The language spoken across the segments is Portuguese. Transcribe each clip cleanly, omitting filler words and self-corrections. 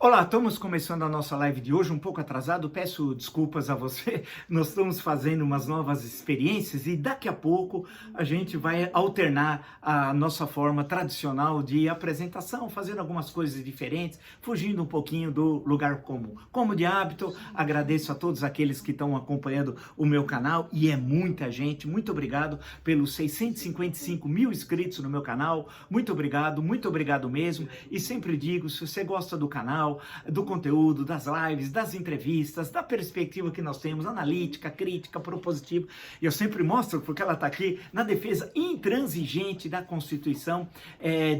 Olá, estamos começando a nossa live de hoje um pouco atrasado, peço desculpas a você, nós estamos fazendo umas novas experiências e daqui a pouco a gente vai alternar a nossa forma tradicional de apresentação, fazendo algumas coisas diferentes, fugindo um pouquinho do lugar comum. Como de hábito, agradeço a todos aqueles que estão acompanhando o meu canal e é muita gente, muito obrigado pelos 655 mil inscritos no meu canal, muito obrigado mesmo e sempre digo, se você gosta do canal, do conteúdo, das lives, das entrevistas, da perspectiva que nós temos, analítica, crítica, propositiva. E eu sempre mostro, porque ela está aqui, na defesa intransigente da Constituição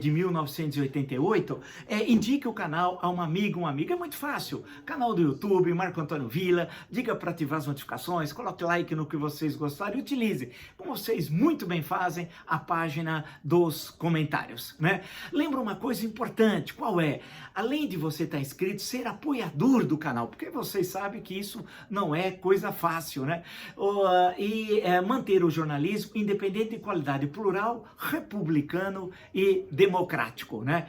de 1988, indique o canal a um amigo, uma amiga. É muito fácil. Canal do YouTube, Marco Antônio Villa, diga para ativar as notificações, coloque like no que vocês gostarem e utilize, como vocês muito bem fazem, a página dos comentários, né? Lembra uma coisa importante, qual é? Além de você estar inscrito, ser apoiador do canal, porque vocês sabem que isso não é coisa fácil, né? Manter o jornalismo independente de qualidade, plural, republicano e democrático, né?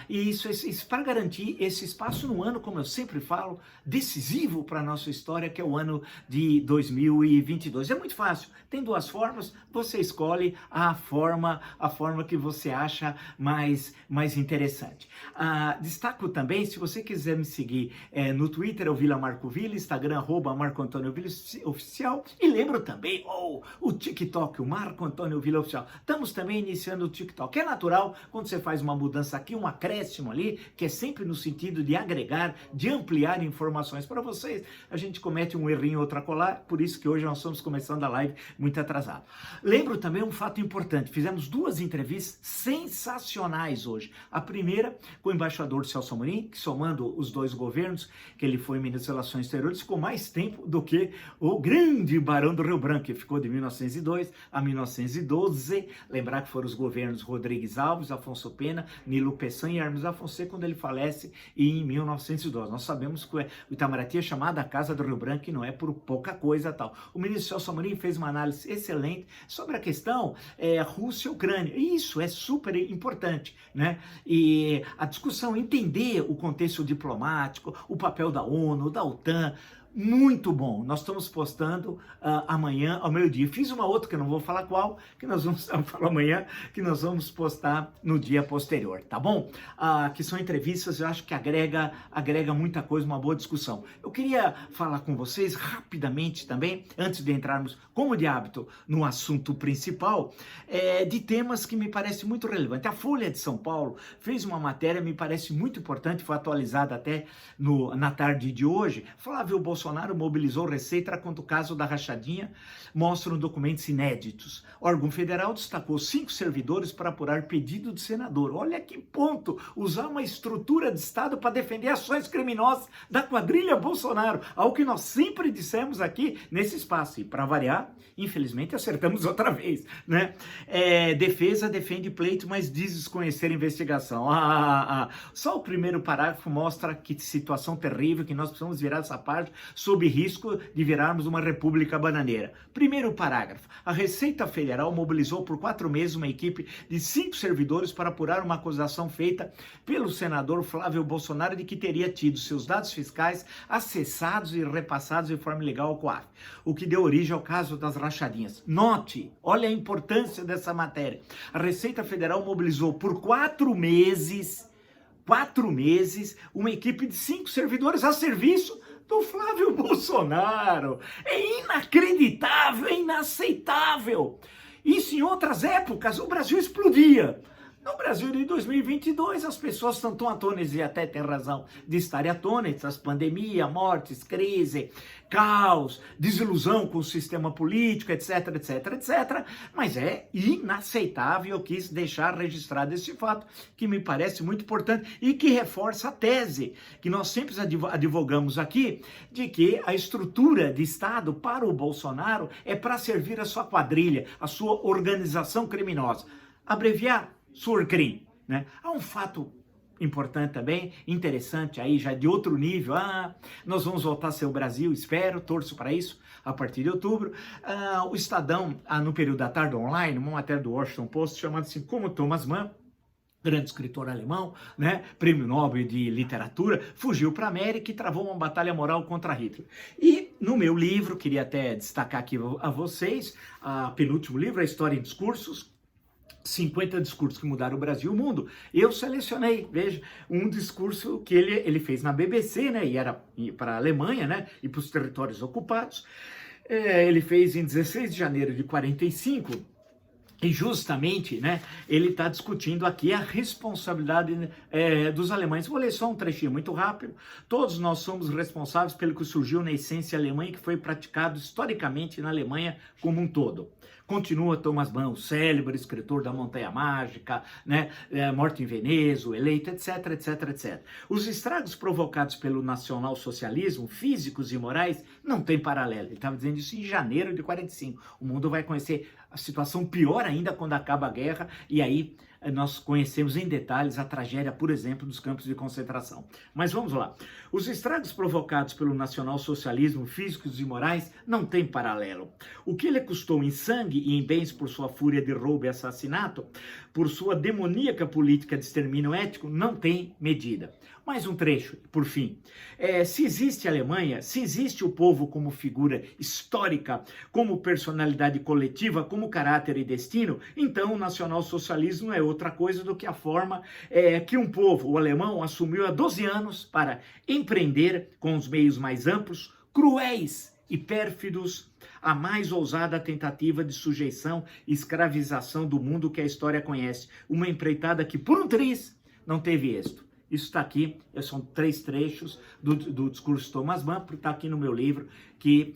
E isso para garantir esse espaço no ano, como eu sempre falo, decisivo para a nossa história, que é o ano de 2022. É muito fácil, tem duas formas, você escolhe a forma que você acha mais interessante. Destaco também, se você quiser me seguir no Twitter, é o Vila Marco Villa, Instagram, Marco Antônio Villa Oficial, e lembro também, o TikTok, o Marco Antônio Villa Oficial. Estamos também iniciando o TikTok. É natural, quando você faz uma mudança aqui, um acréscimo ali, que é sempre no sentido de agregar, de ampliar informações para vocês, a gente comete um errinho ou outra colar, por isso que hoje nós estamos começando a live muito atrasado. Lembro também um fato importante, fizemos duas entrevistas sensacionais hoje. A primeira com o embaixador Celso Amorim, que somando os dois governos, que ele foi ministro das Relações Exteriores, ficou mais tempo do que o grande Barão do Rio Branco, que ficou de 1902 a 1912. Lembrar que foram os governos Rodrigues Alves, Afonso Pena, Nilo Peçanha e Hermes Afonso, quando ele falece em 1912. Nós sabemos que o Itamaraty é chamado a Casa do Rio Branco e não é por pouca coisa tal. O ministro Celso Amorim fez uma análise excelente sobre a questão Rússia e Ucrânia. E isso é super importante, né? E a discussão, entender o contexto diplomático, o papel da ONU, da OTAN, muito bom. Nós estamos postando amanhã ao meio-dia. Fiz uma outra que eu não vou falar qual, que nós vamos falar amanhã, que nós vamos postar no dia posterior, tá bom? Que são entrevistas, eu acho que agrega muita coisa, uma boa discussão. Eu queria falar com vocês rapidamente também, antes de entrarmos, como de hábito, no assunto principal, de temas que me parecem muito relevantes. A Folha de São Paulo fez uma matéria, me parece muito importante, foi atualizada até na tarde de hoje. Flávio Bolsonaro mobilizou Receita contra o caso da rachadinha, mostram documentos inéditos. O órgão federal destacou 5 servidores para apurar pedido de senador. Olha que ponto, usar uma estrutura de Estado para defender ações criminosas da quadrilha Bolsonaro, algo que nós sempre dissemos aqui nesse espaço. E para variar, infelizmente acertamos outra vez, né? Defesa defende pleito, mas diz desconhecer a investigação. Só o primeiro parágrafo mostra que situação terrível, que nós precisamos virar essa página, sob risco de virarmos uma república bananeira. Primeiro parágrafo. A Receita Federal mobilizou por 4 meses uma equipe de 5 servidores para apurar uma acusação feita pelo senador Flávio Bolsonaro de que teria tido seus dados fiscais acessados e repassados de forma ilegal ao COAF, o que deu origem ao caso das rachadinhas. Note, olha a importância dessa matéria. A Receita Federal mobilizou por 4 meses, uma equipe de 5 servidores a serviço do Flávio Bolsonaro. É inacreditável, é inaceitável. Isso em outras épocas o Brasil explodia. No Brasil de 2022, as pessoas estão tão atônitas, e até tem razão de estarem atônitas, pandemia, mortes, crise, caos, desilusão com o sistema político, etc, mas é inaceitável. Eu quis deixar registrado esse fato, que me parece muito importante e que reforça a tese que nós sempre advogamos aqui, de que a estrutura de Estado para o Bolsonaro é para servir a sua quadrilha, a sua organização criminosa. Abreviar, Surcrim, né? Há um fato importante também, interessante aí, já de outro nível. Nós vamos voltar a ser o Brasil, espero, torço para isso, a partir de outubro. O Estadão, no período da tarde online, uma matéria do Washington Post, chamada assim, como Thomas Mann grande escritor alemão, né, prêmio Nobel de literatura, fugiu para a América e travou uma batalha moral contra Hitler. E no meu livro, queria até destacar aqui a vocês, a penúltimo livro, A História em Discursos, 50 discursos que mudaram o Brasil e o mundo. Eu selecionei, veja, um discurso que ele fez na BBC, né, e era para a Alemanha, né, e para os territórios ocupados. Ele fez em 16 de janeiro de 45, e justamente, né, ele está discutindo aqui a responsabilidade dos alemães. Vou ler só um trechinho muito rápido. Todos nós somos responsáveis pelo que surgiu na essência alemã e que foi praticado historicamente na Alemanha como um todo. Continua Thomas Mann, o célebre escritor da Montanha Mágica, né, Morte em Veneza, o Eleito, etc, etc, etc. Os estragos provocados pelo nacionalsocialismo, físicos e morais, não tem paralelo. Ele estava dizendo isso em janeiro de 45. O mundo vai conhecer a situação pior ainda quando acaba a guerra, e aí nós conhecemos em detalhes a tragédia, por exemplo, dos campos de concentração. Mas vamos lá. Os estragos provocados pelo nacionalsocialismo, físicos e morais, não têm paralelo. O que ele custou em sangue e em bens por sua fúria de roubo e assassinato, por sua demoníaca política de extermínio ético, não tem medida. Mais um trecho, por fim. Se existe a Alemanha, se existe o povo como figura histórica, como personalidade coletiva, como caráter e destino, então o nacionalsocialismo é outra coisa do que a forma que um povo, o alemão, assumiu há 12 anos para empreender com os meios mais amplos, cruéis e pérfidos, a mais ousada tentativa de sujeição e escravização do mundo que a história conhece. Uma empreitada que, por um triz, não teve êxito. Isso está aqui, são 3 trechos do discurso de Thomas Mann, está aqui no meu livro, que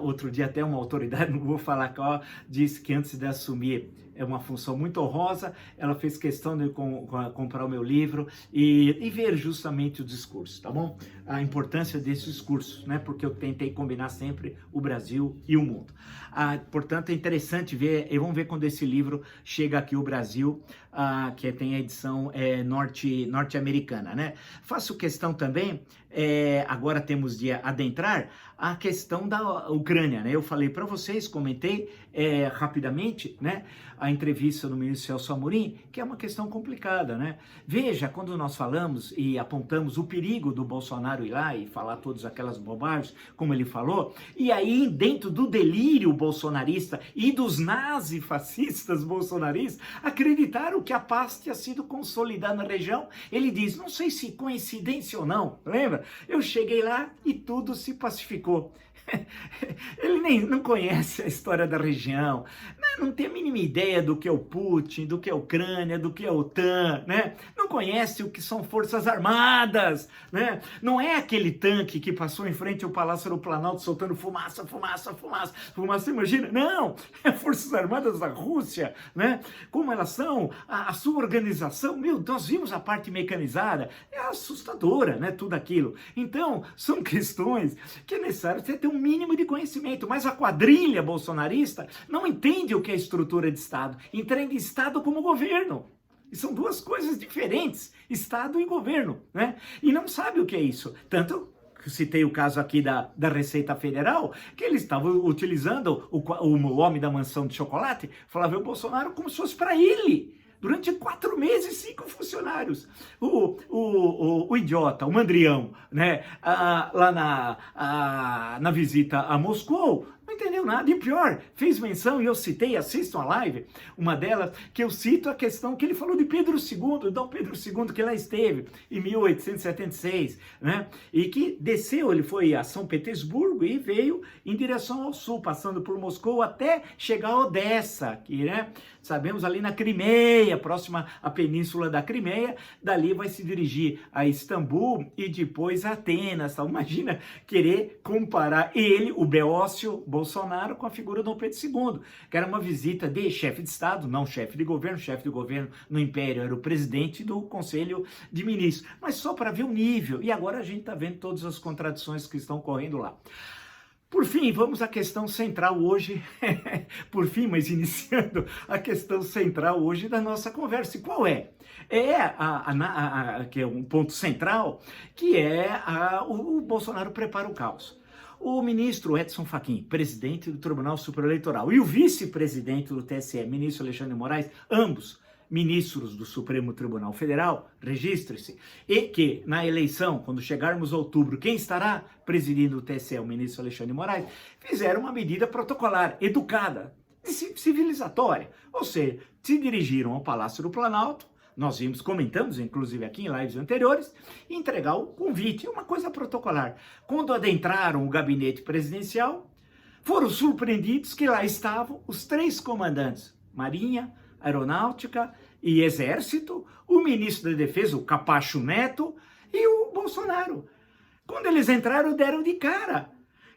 outro dia até uma autoridade, não vou falar qual, disse que antes de assumir uma função muito honrosa, ela fez questão de comprar o meu livro e ver justamente o discurso, tá bom? A importância desse discurso, né? Porque eu tentei combinar sempre o Brasil e o mundo. Portanto, é interessante ver, e vamos ver quando esse livro chega aqui ao Brasil, que tem a edição norte-americana, né? Faço questão também, agora temos de adentrar a questão da Ucrânia, né? Eu falei para vocês, comentei rapidamente, né? A entrevista do ministro Celso Amorim, que é uma questão complicada, né? Veja, quando nós falamos e apontamos o perigo do Bolsonaro ir lá e falar todas aquelas bobagens, como ele falou, e aí dentro do delírio bolsonarista e dos nazifascistas bolsonaristas, acreditaram que a paz tinha sido consolidada na região. Ele diz, não sei se coincidência ou não, lembra? Eu cheguei lá e tudo se pacificou. Ele não conhece a história da região, não tem a mínima ideia do que é o Putin, do que é a Ucrânia, do que é a OTAN, né? Não conhece o que são forças armadas, né? Não é aquele tanque que passou em frente ao Palácio do Planalto soltando fumaça, fumaça, fumaça, fumaça, imagina? Não, é forças armadas da Rússia, né? Como elas são, a sua organização, nós vimos a parte mecanizada, é assustadora, né? Tudo aquilo. Então, são questões que é necessário você ter um mínimo de conhecimento, mas a quadrilha bolsonarista não entende o que é estrutura de Estado, entende Estado como governo. E são duas coisas diferentes, Estado e governo, né? E não sabe o que é isso. Tanto que citei o caso aqui da Receita Federal, que eles estavam utilizando o homem da mansão de chocolate, falava o Bolsonaro como se fosse para ele. Durante 4 meses, 5 funcionários. O idiota, o mandrião, né? Lá na visita a Moscou, não entendeu nada. E pior, fez menção, e eu citei, assistam a live, uma delas, que eu cito a questão que ele falou de Pedro II, Dom Pedro II, que lá esteve em 1876, né? E que desceu, ele foi a São Petersburgo e veio em direção ao sul, passando por Moscou até chegar a Odessa, que, né? Sabemos ali na Crimeia, próxima à península da Crimeia, dali vai se dirigir a Istambul e depois a Atenas. Tá? Imagina querer comparar ele, o Beócio Bolsonaro, com a figura do Dom Pedro II, que era uma visita de chefe de Estado, não chefe de governo no Império era o presidente do Conselho de Ministros, mas só para ver o nível. E agora a gente está vendo todas as contradições que estão correndo lá. Por fim, vamos à questão central hoje, por fim, mas iniciando a questão central hoje da nossa conversa. E qual é? Que é um ponto central, que o Bolsonaro prepara o caos. O ministro Edson Fachin, presidente do Tribunal Superior Eleitoral, e o vice-presidente do TSE, ministro Alexandre de Moraes, ambos ministros do Supremo Tribunal Federal, registre-se, e que na eleição, quando chegarmos a outubro, quem estará presidindo o TSE, o ministro Alexandre de Moraes, fizeram uma medida protocolar, educada, civilizatória, ou seja, se dirigiram ao Palácio do Planalto, nós vimos, comentamos, inclusive aqui em lives anteriores, entregar o convite, uma coisa protocolar. Quando adentraram o gabinete presidencial, foram surpreendidos que lá estavam os 3 comandantes, Marinha, Aeronáutica e Exército, o ministro da Defesa, o Capacho Neto, e o Bolsonaro. Quando eles entraram, deram de cara.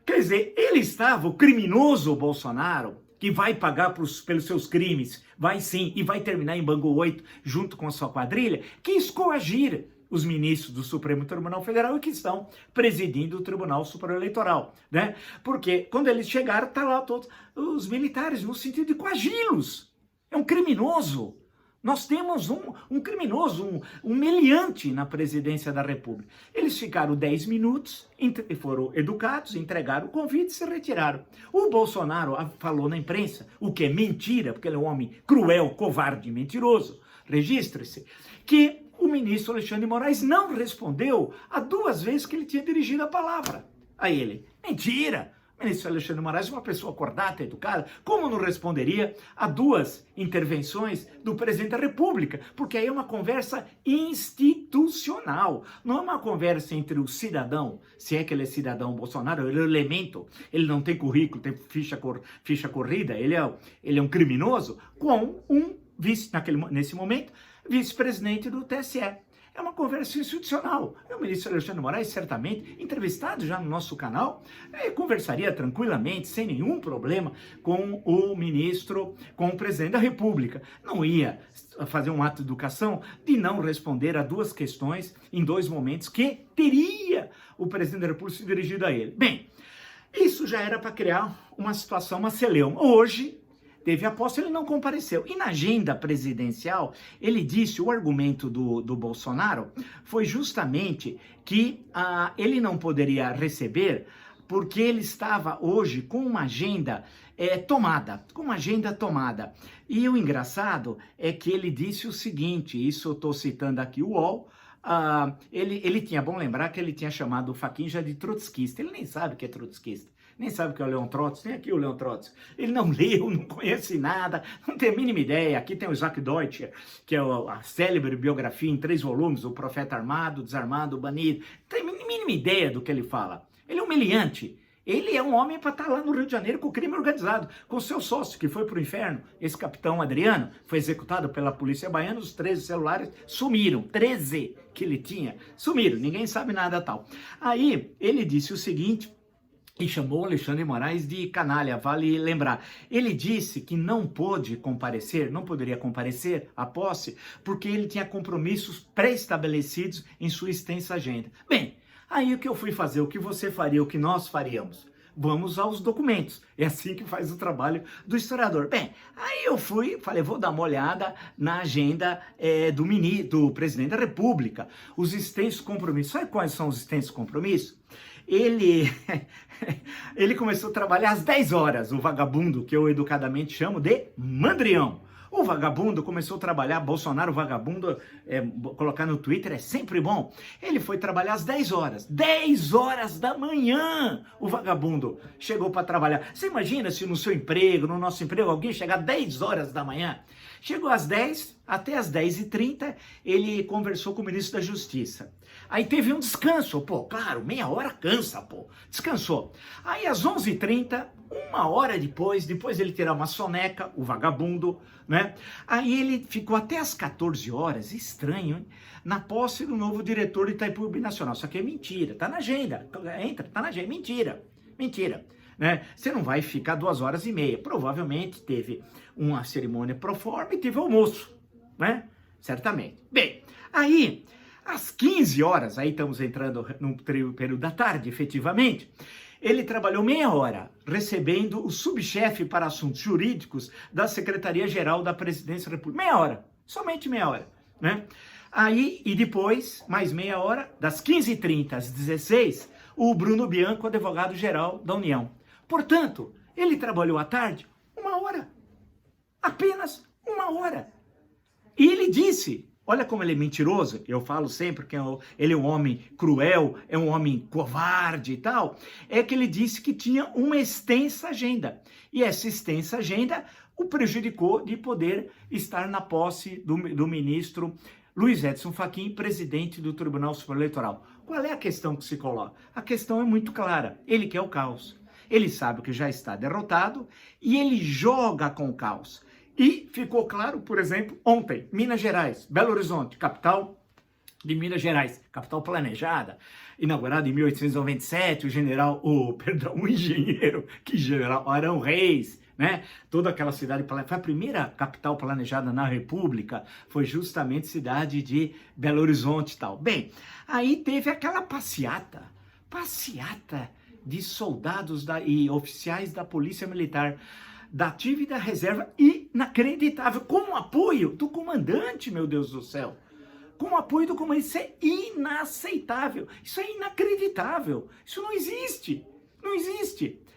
Quer dizer, ele estava, o criminoso Bolsonaro, que vai pagar pelos seus crimes, vai sim, e vai terminar em Bangu 8, junto com a sua quadrilha, quis coagir os ministros do Supremo Tribunal Federal e que estão presidindo o Tribunal Superior Eleitoral, né? Porque quando eles chegaram, tá lá todos os militares, no sentido de coagi-los. É um criminoso. Nós temos um criminoso, um meliante na presidência da República. Eles ficaram 10 minutos, foram educados, entregaram o convite e se retiraram. O Bolsonaro falou na imprensa, o que é mentira, porque ele é um homem cruel, covarde e mentiroso, registre-se, que o ministro Alexandre de Moraes não respondeu a 2 vezes que ele tinha dirigido a palavra a ele. Mentira! O ministro Alexandre de Moraes é uma pessoa acordada, educada, como não responderia a 2 intervenções do presidente da República? Porque aí é uma conversa institucional, não é uma conversa entre o cidadão, se é que ele é cidadão Bolsonaro, ele é um elemento, ele não tem currículo, tem ficha corrida, ele é um criminoso, com um vice, nesse momento, vice-presidente do TSE. É uma conversa institucional. O ministro Alexandre de Moraes, certamente, entrevistado já no nosso canal, conversaria tranquilamente, sem nenhum problema, com o ministro, com o presidente da República. Não ia fazer um ato de educação de não responder a 2 questões em 2 momentos que teria o presidente da República se dirigido a ele. Bem, isso já era para criar uma situação, uma celeuma. Hoje, teve a posse, ele não compareceu. E na agenda presidencial, ele disse, o argumento do Bolsonaro foi justamente que ele não poderia receber porque ele estava hoje com uma agenda tomada. E o engraçado é que ele disse o seguinte, isso eu estou citando aqui o UOL, ele tinha, bom lembrar que ele tinha chamado o Fachin já de trotskista, ele nem sabe o que é trotskista. Nem sabe o que é o Leon Trotsky, tem aqui o Leon Trotsky. Ele não leu, não conhece nada, não tem a mínima ideia. Aqui tem o Isaac Deutscher, que é a célebre biografia em 3 volumes, o Profeta Armado, Desarmado, Banido. Não tem a mínima ideia do que ele fala. Ele é um meliante. Ele é um homem para estar lá no Rio de Janeiro com o crime organizado, com seu sócio, que foi para o inferno. Esse capitão Adriano foi executado pela polícia baiana, os 13 celulares sumiram, 13 que ele tinha, sumiram, ninguém sabe nada tal. Aí ele disse o seguinte, e chamou Alexandre de Moraes de canalha, vale lembrar. Ele disse que não poderia comparecer à posse, porque ele tinha compromissos pré-estabelecidos em sua extensa agenda. Bem, aí o que eu fui fazer, o que você faria, o que nós faríamos? Vamos aos documentos. É assim que faz o trabalho do historiador. Bem, aí eu falei, vou dar uma olhada na agenda do presidente da República, os extensos compromissos. Sabe quais são os extensos compromissos? Ele começou a trabalhar às 10 horas, o vagabundo, que eu educadamente chamo de mandrião. O vagabundo começou a trabalhar, Bolsonaro vagabundo, colocar no Twitter é sempre bom. Ele foi trabalhar às 10 horas, 10 horas da manhã, o vagabundo chegou para trabalhar. Você imagina se no seu emprego, no nosso emprego, alguém chegar às 10 horas da manhã? Chegou às 10, até às 10h30, ele conversou com o ministro da Justiça. Aí teve um descanso, claro, meia hora cansa, descansou. Aí às 11h30, 1 hora depois ele tirar uma soneca, o vagabundo, né? Aí ele ficou até às 14 horas, estranho, hein? Na posse do novo diretor do Itaipu Binacional. Só que é mentira, tá na agenda, tá na agenda, mentira. Né? Você não vai ficar 2h30, provavelmente teve uma cerimônia pro forma e teve almoço, né? Certamente. Bem, aí, às 15 horas, aí estamos entrando no período da tarde, efetivamente, ele trabalhou meia hora recebendo o subchefe para assuntos jurídicos da Secretaria-Geral da Presidência da República. Meia hora, somente meia hora, né? Aí, e depois, mais meia hora, das 15h30 às 16h, o Bruno Bianco, advogado-geral da União. Portanto, ele trabalhou à tarde 1 hora. Apenas 1 hora. E ele disse, olha como ele é mentiroso, eu falo sempre que ele é um homem cruel, é um homem covarde e tal, é que ele disse que tinha uma extensa agenda. E essa extensa agenda o prejudicou de poder estar na posse do ministro Luiz Edson Fachin, presidente do Tribunal Superior Eleitoral. Qual é a questão que se coloca? A questão é muito clara, ele quer o caos. Ele sabe que já está derrotado e ele joga com o caos. E ficou claro, por exemplo, ontem, Minas Gerais, Belo Horizonte, capital de Minas Gerais, capital planejada, inaugurada em 1897, o engenheiro, que general, Arão Reis, né? Toda aquela cidade, foi a primeira capital planejada na República, foi justamente cidade de Belo Horizonte e tal. Bem, aí teve aquela passeata de soldados e oficiais da Polícia Militar, da ativa e da reserva, inacreditável, com apoio do comandante, meu Deus do céu. Com apoio do comandante, isso é inaceitável, isso é inacreditável, isso não existe,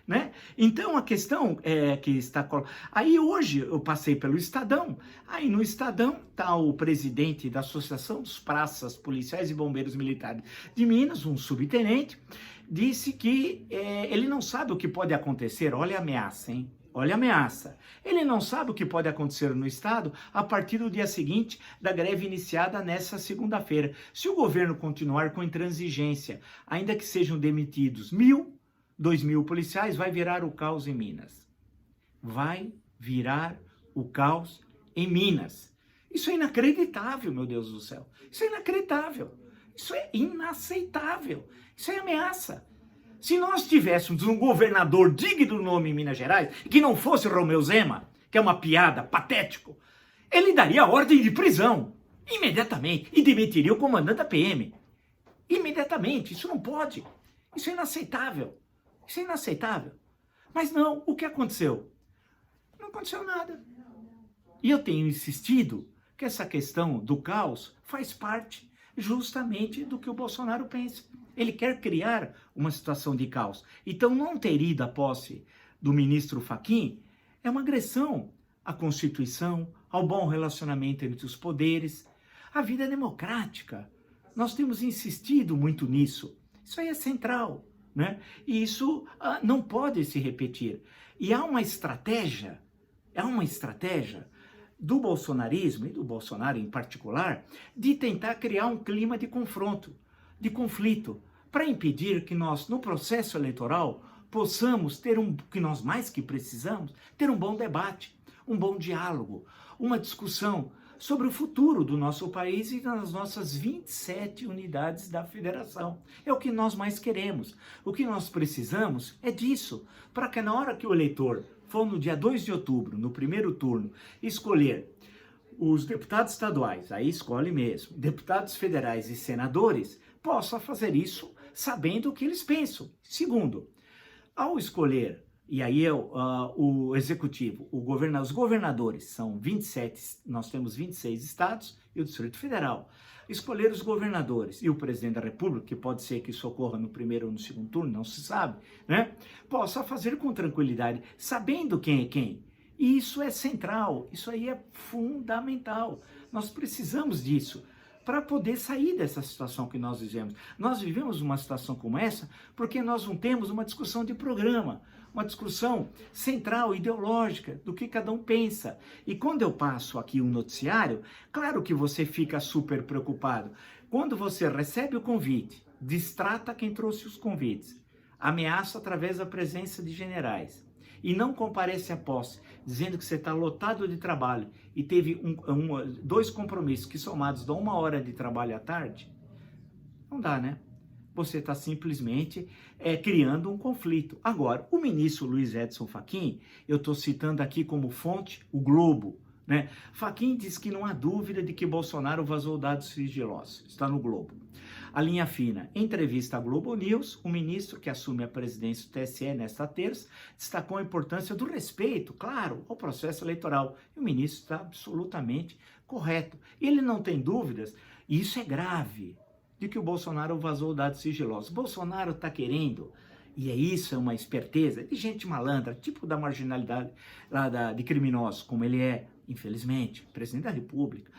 né? Então a questão é que está... Aí hoje eu passei pelo Estadão, aí no Estadão está o presidente da Associação dos Praças Policiais e Bombeiros Militares de Minas, um subtenente, disse que ele não sabe o que pode acontecer, olha a ameaça, hein? Olha a ameaça. Ele não sabe o que pode acontecer no Estado a partir do dia seguinte da greve iniciada nessa segunda-feira. Se o governo continuar com intransigência, ainda que sejam demitidos 1.000, 2.000 policiais, vai virar o caos em Minas. Vai virar o caos em Minas. Isso é inacreditável, meu Deus do céu. Isso é inacreditável. Isso é inaceitável. Isso é ameaça. Se nós tivéssemos um governador digno do nome em Minas Gerais, que não fosse Romeu Zema, que é uma piada, patético, ele daria ordem de prisão, imediatamente, e demitiria o comandante da PM. Imediatamente, isso não pode. Isso é inaceitável. Isso é inaceitável. Mas não, o que aconteceu? Não aconteceu nada. E eu tenho insistido que essa questão do caos faz parte justamente do que o Bolsonaro pensa. Ele quer criar uma situação de caos. Então, não ter ido à posse do ministro Fachin é uma agressão à Constituição, ao bom relacionamento entre os poderes, à vida democrática. Nós temos insistido muito nisso. Isso aí é central, né? E isso não pode se repetir. E há uma estratégia do bolsonarismo, e do Bolsonaro em particular, de tentar criar um clima de confronto, de conflito, para impedir que nós, no processo eleitoral, possamos ter que nós mais que precisamos, ter um bom debate, um bom diálogo, uma discussão sobre o futuro do nosso país e das nossas 27 unidades da federação. É o que nós mais queremos. O que nós precisamos é disso, para que na hora que o eleitor for no dia 2 de outubro, no primeiro turno, escolher os deputados estaduais, aí escolhe mesmo, deputados federais e senadores, possa fazer isso sabendo o que eles pensam. Segundo, ao escolher, e aí o executivo, os governadores, são 27, nós temos 26 estados e o Distrito Federal. Escolher os governadores e o presidente da República, que pode ser que isso ocorra no primeiro ou no segundo turno, não se sabe, né? Possa fazer com tranquilidade, sabendo quem é quem. E isso é central, isso aí é fundamental. Nós precisamos disso para poder sair dessa situação que nós vivemos. Nós vivemos uma situação como essa porque nós não temos uma discussão de programa, uma discussão central, ideológica, do que cada um pensa. E quando eu passo aqui um noticiário, claro que você fica super preocupado. Quando você recebe o convite, distrata quem trouxe os convites, ameaça através da presença de generais, e não comparece à posse, dizendo que você está lotado de trabalho e teve 2 compromissos que somados dão 1 hora de trabalho à tarde, não dá, né? Você está simplesmente criando um conflito. Agora, o ministro Luiz Edson Fachin, eu estou citando aqui como fonte o Globo, né? Fachin diz que não há dúvida de que Bolsonaro vazou dados sigilosos. Está no Globo. A linha fina. Em entrevista à Globo News, o ministro que assume a presidência do TSE nesta terça destacou a importância do respeito, claro, ao processo eleitoral. E o ministro está absolutamente correto. Ele não tem dúvidas, e isso é grave, de que o Bolsonaro vazou dados sigilosos. Bolsonaro está querendo e é isso, é uma esperteza de gente malandra, tipo da marginalidade lá de criminosos, como ele é, infelizmente, presidente da República.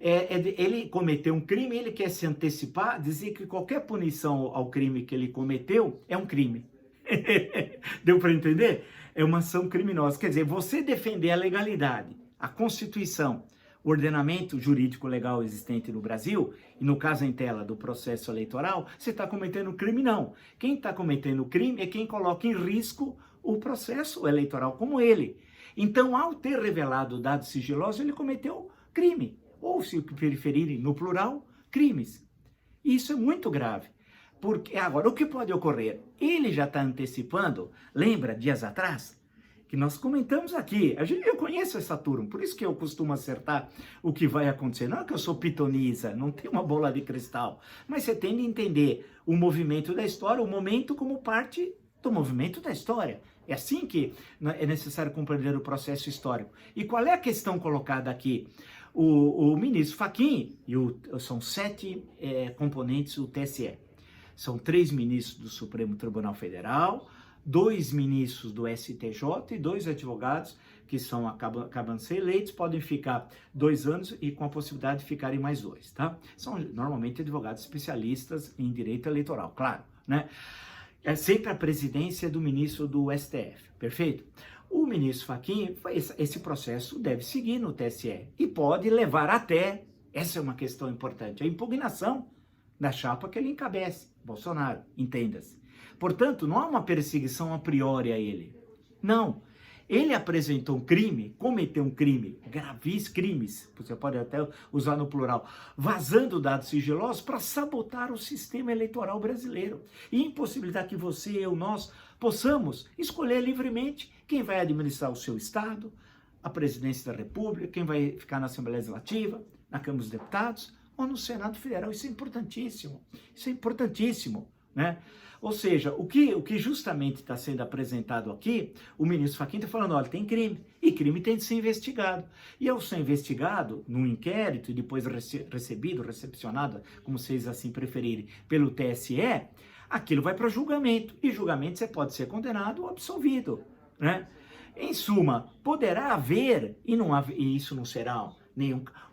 Ele cometeu um crime, ele quer se antecipar, dizer que qualquer punição ao crime que ele cometeu é um crime. Deu para entender? É uma ação criminosa. Quer dizer, você defender a legalidade, a Constituição, o ordenamento jurídico legal existente no Brasil, e no caso em tela do processo eleitoral, você está cometendo crime, não. Quem está cometendo crime é quem coloca em risco o processo eleitoral, como ele. Então, ao ter revelado dados sigilosos, ele cometeu crime. Ou, se preferirem, no plural, crimes. Isso é muito grave. Porque agora, o que pode ocorrer? Ele já está antecipando, lembra, dias atrás, que nós comentamos aqui. Eu conheço essa turma, por isso que eu costumo acertar o que vai acontecer. Não é que eu sou pitonisa, não tenho uma bola de cristal, mas você tem de entender o movimento da história, o momento como parte do movimento da história. É assim que é necessário compreender o processo histórico. E qual é a questão colocada aqui? O ministro Fachin, são 7 componentes do TSE. São 3 ministros do Supremo Tribunal Federal, 2 ministros do STJ e 2 advogados que acabam de ser eleitos, podem ficar 2 anos e com a possibilidade de ficarem mais 2, tá? São normalmente advogados especialistas em direito eleitoral, claro, né? É sempre a presidência do ministro do STF, perfeito? O ministro Fachin, esse processo deve seguir no TSE e pode levar até, essa é uma questão importante, a impugnação da chapa que ele encabeça, Bolsonaro, entenda-se. Portanto, não há uma perseguição a priori a ele. Não. Ele apresentou um crime, cometeu um crime, gravíssimos crimes, você pode até usar no plural, vazando dados sigilosos para sabotar o sistema eleitoral brasileiro e impossibilitar que você, eu, nós, possamos escolher livremente quem vai administrar o seu Estado, a presidência da República, quem vai ficar na Assembleia Legislativa, na Câmara dos Deputados ou no Senado Federal. Isso é importantíssimo, né? Ou seja, o que justamente está sendo apresentado aqui, o ministro Fachin está falando, olha, tem crime, e crime tem de ser investigado. E ao ser investigado, num inquérito, e depois recepcionado, como vocês assim preferirem, pelo TSE, aquilo vai para julgamento, e julgamento você pode ser condenado ou absolvido, né? Em suma, poderá haver, e isso não será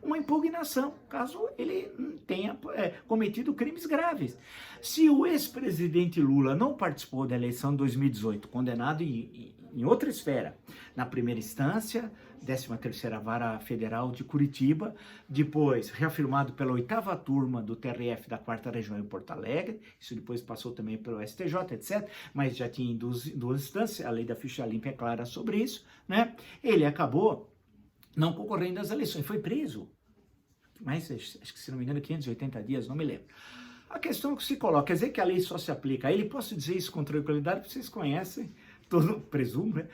uma impugnação, caso ele tenha cometido crimes graves. Se o ex-presidente Lula não participou da eleição de 2018, condenado em outra esfera, na primeira instância, 13ª Vara Federal de Curitiba, depois reafirmado pela 8ª turma do TRF da 4ª Região em Porto Alegre, isso depois passou também pelo STJ, etc., mas já tinha em duas instâncias, a lei da ficha limpa é clara sobre isso, né? Ele acabou não concorrendo às eleições, foi preso, mas acho que se não me engano 580 dias, não me lembro. A questão que se coloca, quer dizer que a lei só se aplica a ele, posso dizer isso com tranquilidade, porque vocês conhecem, presumo, né?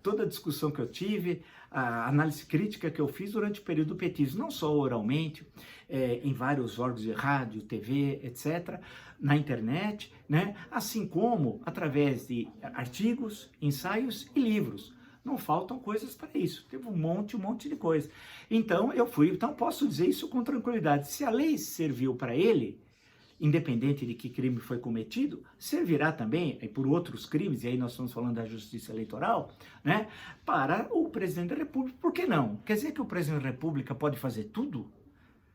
Toda a discussão que eu tive, a análise crítica que eu fiz durante o período do petismo, não só oralmente, em vários órgãos de rádio, TV, etc., na internet, né? Assim como através de artigos, ensaios e livros. Não faltam coisas para isso, teve um monte de coisa. Então, posso dizer isso com tranquilidade. Se a lei serviu para ele, independente de que crime foi cometido, servirá também, por outros crimes, e aí nós estamos falando da justiça eleitoral, né, para o presidente da República. Por que não? Quer dizer que o presidente da República pode fazer tudo?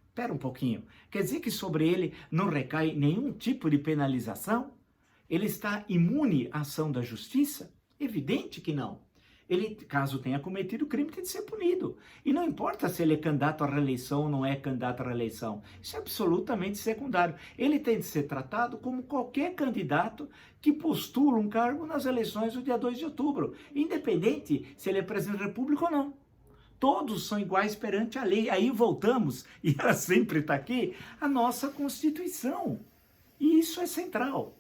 Espera um pouquinho. Quer dizer que sobre ele não recai nenhum tipo de penalização? Ele está imune à ação da justiça? Evidente que não. Ele, caso tenha cometido crime, tem de ser punido. E não importa se ele é candidato à reeleição ou não é candidato à reeleição. Isso é absolutamente secundário. Ele tem de ser tratado como qualquer candidato que postula um cargo nas eleições do dia 2 de outubro, independente se ele é presidente da República ou não. Todos são iguais perante a lei. Aí voltamos, e ela sempre está aqui, a nossa Constituição. E isso é central.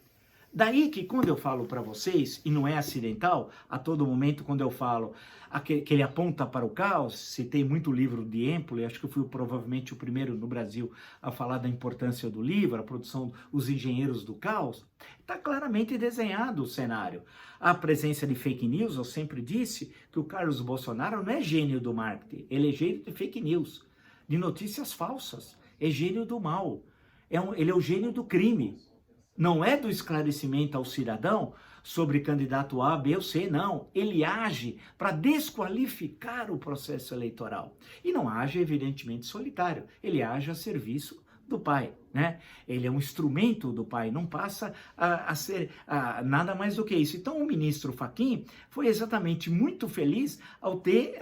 Daí que quando eu falo para vocês, e não é acidental, a todo momento quando eu falo que ele aponta para o caos, citei muito o livro de Empoli, acho que eu fui provavelmente o primeiro no Brasil a falar da importância do livro, a produção Os Engenheiros do Caos, está claramente desenhado o cenário. A presença de fake news, eu sempre disse que o Carlos Bolsonaro não é gênio do marketing, ele é gênio de fake news, de notícias falsas, é gênio do mal, ele é o gênio do crime. Não é do esclarecimento ao cidadão sobre candidato A, B ou C, não. Ele age para desqualificar o processo eleitoral. E não age, evidentemente, solitário. Ele age a serviço do pai, né? Ele é um instrumento do pai, não passa a ser nada mais do que isso. Então, o ministro Fachin foi exatamente muito feliz ao ter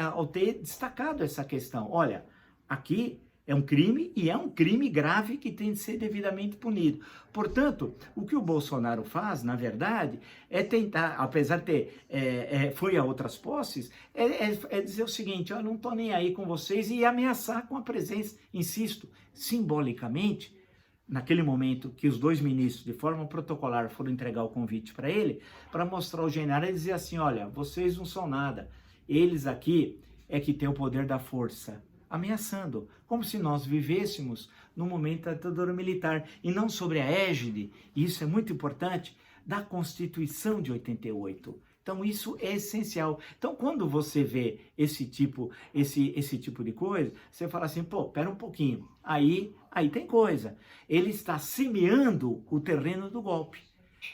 destacado essa questão. Olha, aqui é um crime e é um crime grave que tem de ser devidamente punido. Portanto, o que o Bolsonaro faz, na verdade, é tentar, apesar de ter, foi a outras posses, é dizer o seguinte: eu não estou nem aí com vocês e ameaçar com a presença, insisto, simbolicamente, naquele momento que os dois ministros, de forma protocolar, foram entregar o convite para ele, para mostrar ao general e dizer assim: olha, vocês não são nada, eles aqui é que têm o poder da força. Ameaçando, como se nós vivêssemos no momento da ditadura militar e não sobre a égide, e isso é muito importante, da Constituição de 88. Então isso é essencial. Então quando você vê esse tipo de coisa, você fala assim: pô, pera um pouquinho, aí tem coisa. Ele está semeando o terreno do golpe.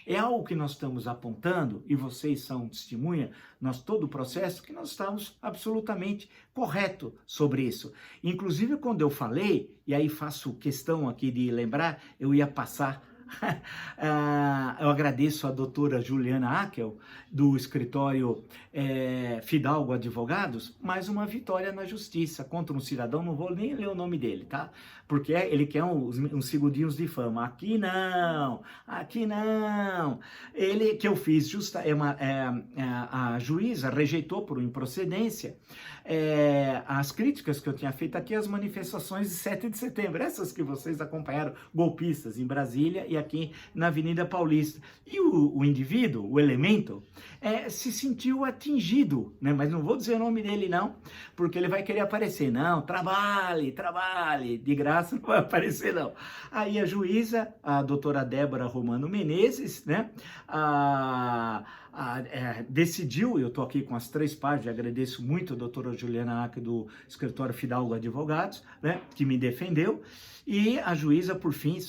É algo que nós estamos apontando, e vocês são testemunha, todo o processo, que nós estamos absolutamente correto sobre isso. Inclusive, quando eu falei, e aí faço questão aqui de lembrar, eu ia passar, eu agradeço a doutora Juliana Akel, do escritório Fidalgo Advogados, mais uma vitória na justiça contra um cidadão, não vou nem ler o nome dele, tá? Porque ele quer uns segundinhos de fama. Aqui não. Ele, que eu fiz, a juíza rejeitou por improcedência as críticas que eu tinha feito aqui às manifestações de 7 de setembro, essas que vocês acompanharam, golpistas, em Brasília e aqui na Avenida Paulista. E o indivíduo, o elemento, se sentiu atingido, né? Mas não vou dizer o nome dele não, porque ele vai querer aparecer. Não, trabalhe, de graça não vai aparecer não. Aí a juíza, a doutora Débora Romano Menezes, né, decidiu, eu estou aqui com as 3 partes, agradeço muito a doutora Juliana Ack do escritório Fidalgo Advogados, né, que me defendeu, e a juíza, por fim,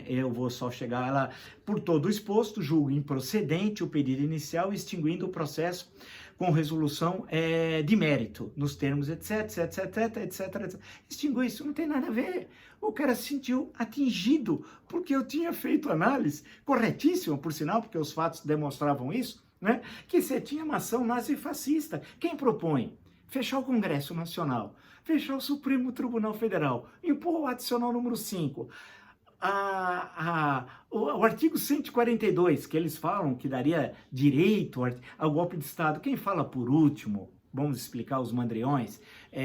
eu vou só chegar, ela, por todo o exposto, julga improcedente o pedido inicial, extinguindo o processo com resolução de mérito, nos termos, etc. Extinguiu isso, não tem nada a ver. O cara se sentiu atingido, porque eu tinha feito análise, corretíssima, por sinal, porque os fatos demonstravam isso, né? Que você tinha uma ação nazifascista. Quem propõe? Fechar o Congresso Nacional, fechar o Supremo Tribunal Federal, impor o adicional número 5, o artigo 142, que eles falam que daria direito ao golpe de Estado. Quem fala por último, vamos explicar os mandriões,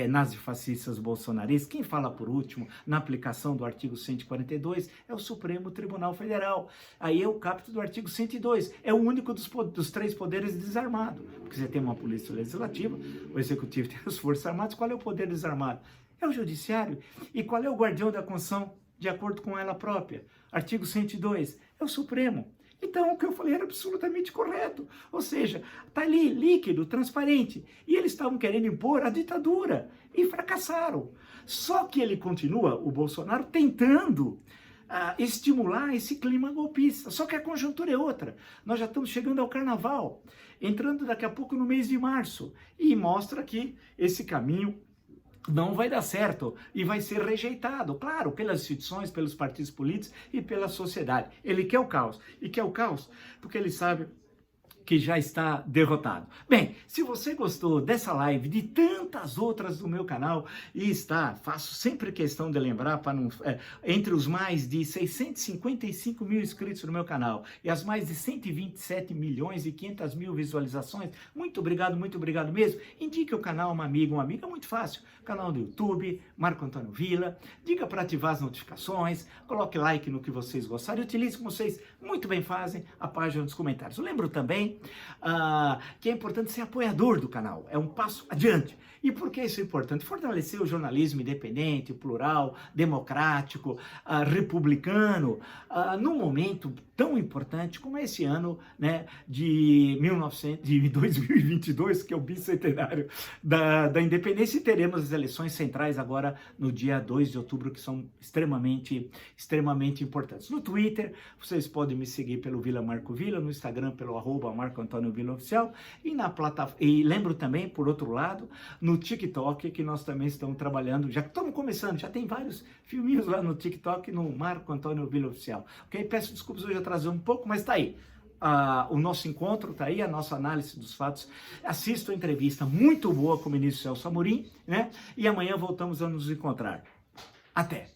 nazifascistas bolsonaristas, quem fala por último na aplicação do artigo 142 é o Supremo Tribunal Federal. Aí é o caput do artigo 102, é o único dos 3 poderes desarmado, porque você tem uma polícia legislativa, o executivo tem as forças armadas. Qual é o poder desarmado? É o judiciário. E qual é o guardião da Constituição, de acordo com ela própria? Artigo 102, é o Supremo. Então, o que eu falei era absolutamente correto. Ou seja, está ali, líquido, transparente. E eles estavam querendo impor a ditadura e fracassaram. Só que ele continua, o Bolsonaro, tentando estimular esse clima golpista. Só que a conjuntura é outra. Nós já estamos chegando ao carnaval, entrando daqui a pouco no mês de março. E mostra que esse caminho não vai dar certo e vai ser rejeitado, claro, pelas instituições, pelos partidos políticos e pela sociedade. Ele quer o caos, e quer o caos porque ele sabe que já está derrotado. Bem, se você gostou dessa live, de tantas outras do meu canal, faço sempre questão de lembrar, para não, entre os mais de 655 mil inscritos no meu canal e as mais de 127 milhões e 500 mil visualizações, muito obrigado mesmo. Indique o canal a uma amiga, é muito fácil. Canal do YouTube, Marco Antônio Villa, diga para ativar as notificações, coloque like no que vocês gostarem, utilize como vocês muito bem fazem a página dos comentários. Eu lembro também também que é importante ser apoiador do canal, é um passo adiante. E por que isso é importante? Fortalecer o jornalismo independente, plural, democrático, republicano, num momento tão importante como esse ano, né, de 2022, que é o bicentenário da independência, e teremos as eleições centrais agora no dia 2 de outubro, que são extremamente importantes. No Twitter, vocês podem me seguir pelo Vila Marco Vila, no Instagram pelo @MarcoAntônio Vila Oficial, e lembro também, por outro lado, no TikTok, que nós também estamos trabalhando, já estamos começando, já tem vários filminhos lá no TikTok, no Marco Antônio Vila Oficial. Ok? Peço desculpas hoje atrasar um pouco, mas tá aí. O nosso encontro tá aí, a nossa análise dos fatos. Assista a entrevista muito boa com o ministro Celso Amorim, né? E amanhã voltamos a nos encontrar. Até!